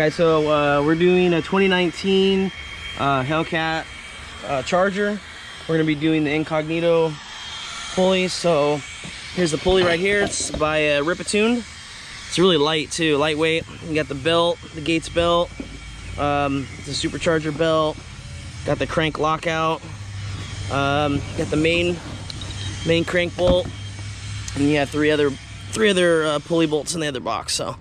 guys, so we're doing a 2019 Hellcat Charger. We're gonna be doing the Incognito pulley. So here's the pulley right here. It's by RIPATUNed. It's really light too, lightweight. You got the belt, the Gates belt, the supercharger belt, got the crank lockout, got the main crank bolt, and you have three other pulley bolts in the other box. So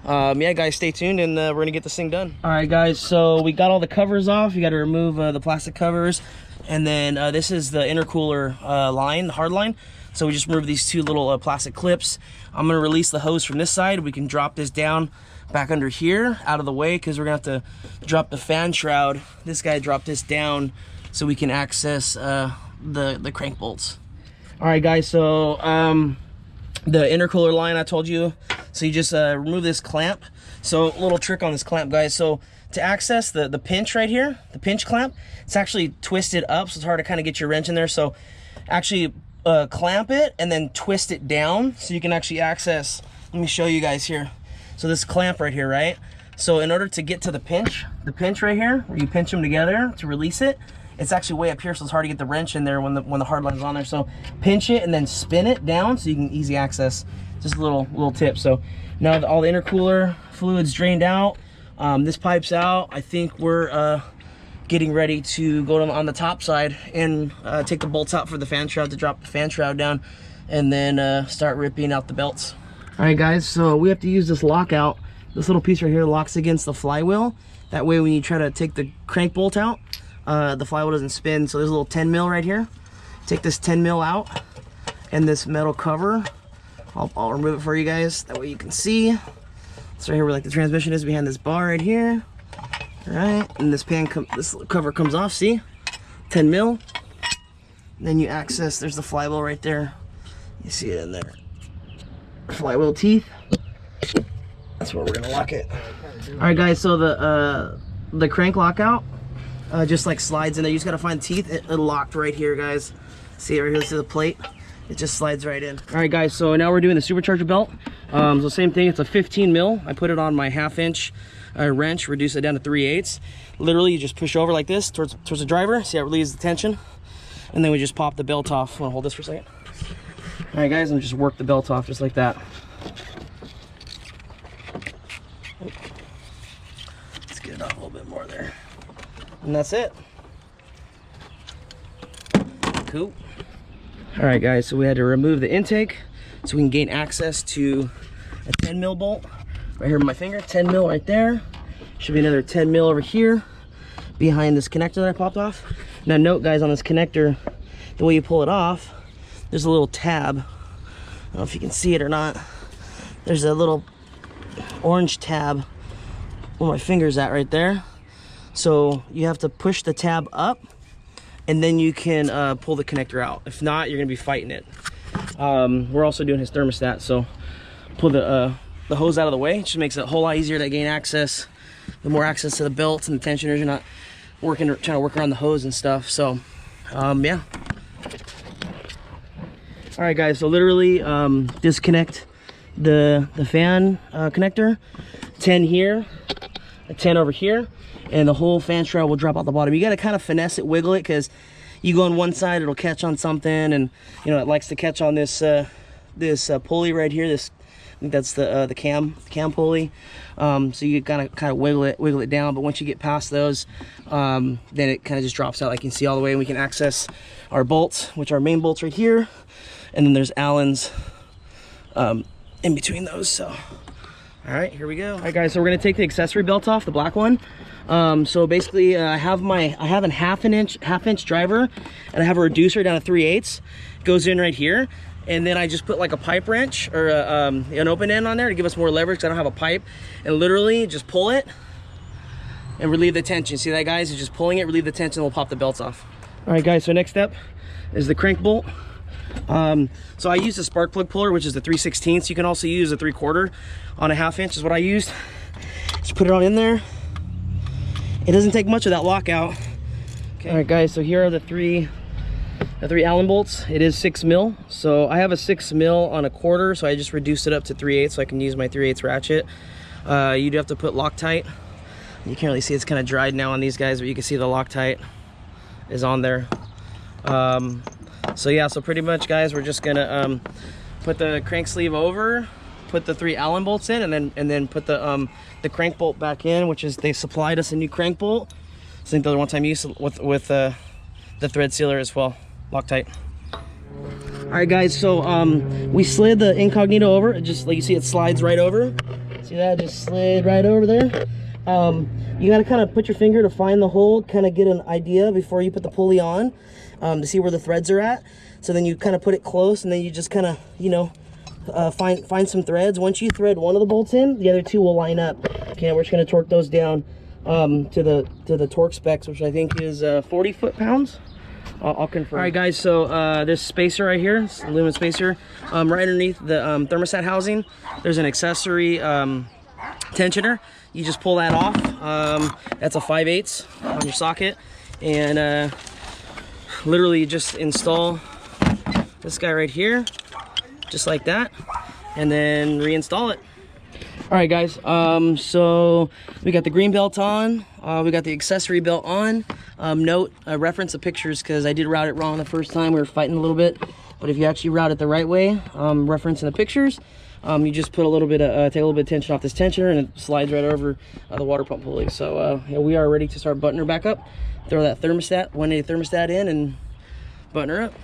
yeah guys, stay tuned, and we're gonna get this thing done. All right guys, so we got all the covers off. You got to remove the plastic covers, and then this is the intercooler line, the hard line. So we just remove these two little plastic clips. I'm gonna release the hose from this side. We can drop this down back under here out of the way, because we're gonna have to drop the fan shroud. This guy dropped this down so we can access the crank bolts. All right guys, so the intercooler line I told you, so you just remove this clamp. So a little trick on this clamp, guys. So to access the pinch right here, the pinch clamp, it's actually twisted up, so it's hard to kind of get your wrench in there. So actually clamp it and then twist it down so you can actually access. Let me show you guys here. So this clamp right here, right? So in order to get to the pinch right here, where you pinch them together to release it, it's actually way up here, so it's hard to get the wrench in there when the hard line's on there. So pinch it and then spin it down so you can easy access. Just a little tip. So now that all the intercooler fluid's drained out, this pipe's out, I think we're getting ready to go on the top side and take the bolts out for the fan shroud, to drop the fan shroud down, and then start ripping out the belts. All right guys, so we have to use this lockout. This little piece right here locks against the flywheel. That way when you try to take the crank bolt out, the flywheel doesn't spin. So there's a little 10 mil right here. Take this 10 mil out, and this metal cover, I'll remove it for you guys, that way you can see. It's right here where like the transmission is, behind this bar right here. All right, and this cover comes off, see? 10 mil. And then you access, there's the flywheel right there. You see it in there. Flywheel teeth. That's where we're gonna lock it. All right guys, so the crank lockout just like slides in there. You just gotta find teeth. It locked right here, guys. See it right here, this is the plate. It just slides right in. All right guys, so now we're doing the supercharger belt. So same thing, it's a 15 mil. I put it on my 1/2 inch wrench, reduce it down to 3/8. Literally you just push over like this towards the driver. See how it relieves the tension? And then we just pop the belt off. Wanna hold this for a second? All right guys, and just work the belt off just like that. Let's get it off a little bit more there. And that's it. Cool. All right guys, so we had to remove the intake so we can gain access to a 10 mil bolt right here with my finger. 10 mil right there. Should be another 10 mil over here behind this connector that I popped off. Now note guys, on this connector, the way you pull it off, there's a little tab. I don't know if you can see it or not. There's a little orange tab where my finger's at right there. So you have to push the tab up, and then you can pull the connector out. If not, you're gonna be fighting it. We're also doing his thermostat, so pull the hose out of the way. It just makes it a whole lot easier to gain access. The more access to the belts and the tensioners, you're not trying to work around the hose and stuff. So yeah. All right guys, so literally disconnect the fan connector. 10 here, a 10 over here, and the whole fan shroud will drop out the bottom. You got to kind of finesse it, wiggle it, because you go on one side, it'll catch on something, and you know it likes to catch on this pulley right here. This, I think that's the cam pulley. So you kind of wiggle it down. But once you get past those, then it kind of just drops out, like you can see all the way, and we can access our bolts, which are main bolts right here, and then there's Allen's in between those. So all right, here we go. All right guys, so we're gonna take the accessory belt off, the black one. So basically I have a half inch driver, and I have a reducer down to 3/8. Goes in right here, and then I just put like a pipe wrench or an open end on there to give us more leverage, because I don't have a pipe, and literally just pull it and relieve the tension. See that guys, it's just pulling it, relieve the tension, we'll pop the belts off. All right guys, so next step is the crank bolt. So I used a spark plug puller, which is the 3/16. You can also use a 3/4 on a 1/2 inch is what I used. Just put it on in there. It doesn't take much of that lockout. Okay. All right guys, so here are the three Allen bolts. It is 6 mil. So I have a 6 mil on a 1/4, so I just reduced it up to 3/8 so I can use my 3/8 ratchet. You do have to put Loctite You can't really see, it's kind of dried now on these guys, but you can see the Loctite is on there. So yeah, so pretty much guys, we're just gonna put the crank sleeve over, put the 3 Allen bolts in, and then put the crank bolt back in, which is, they supplied us a new crank bolt. I think the one-time use with the thread sealer as well, Loctite. All right guys, so we slid the Incognito over. It just, like you see, it slides right over. See that? Just slid right over there. You gotta kind of put your finger to find the hole, kind of get an idea before you put the pulley on, to see where the threads are at. So then you kind of put it close, and then you just kind of, you know, find some threads. Once you thread one of the bolts in, the other 2 will line up. Okay, we're just gonna torque those down to the torque specs, which I think is 40 foot-pounds. I'll confirm. All right guys, so this spacer right here, this aluminum spacer, right underneath the thermostat housing, there's an accessory tensioner. You just pull that off. That's a 5/8 on your socket, and literally you just install this guy right here, just like that, and then reinstall it. All right guys, so we got the green belt on, we got the accessory belt on. Note, reference the pictures, because I did route it wrong the first time. We were fighting a little bit, but if you actually route it the right way, reference in the pictures, you just put a little bit of, take a little bit of tension off this tensioner, and it slides right over the water pump pulley. So yeah, we are ready to start buttoning her back up. Throw that thermostat, 180 thermostat in, and button her up.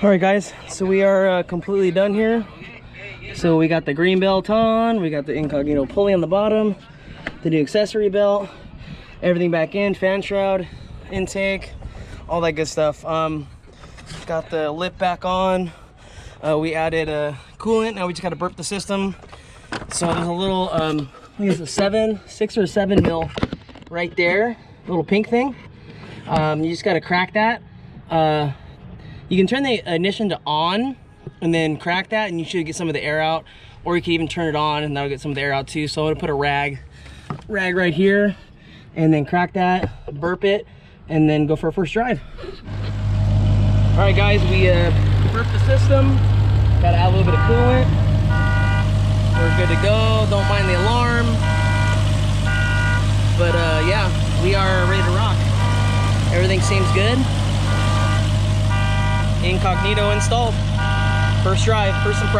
All right guys, so we are completely done here. So we got the green belt on, we got the Incognito pulley on the bottom, the new accessory belt, everything back in, fan shroud, intake, all that good stuff. Got the lip back on. We added a coolant. Now we just got to burp the system. So there's a little, I think it's a 6 or 7 mil right there, little pink thing. You just got to crack that. You can turn the ignition to on and then crack that, and you should get some of the air out, or you can even turn it on and that'll get some of the air out too. So I'm gonna put a rag right here, and then crack that, burp it, and then go for a first drive. All right guys, we burped the system, gotta add a little bit of coolant. We're good to go, don't mind the alarm. But yeah, we are ready to rock. Everything seems good. Incognito installed. First drive, first impression.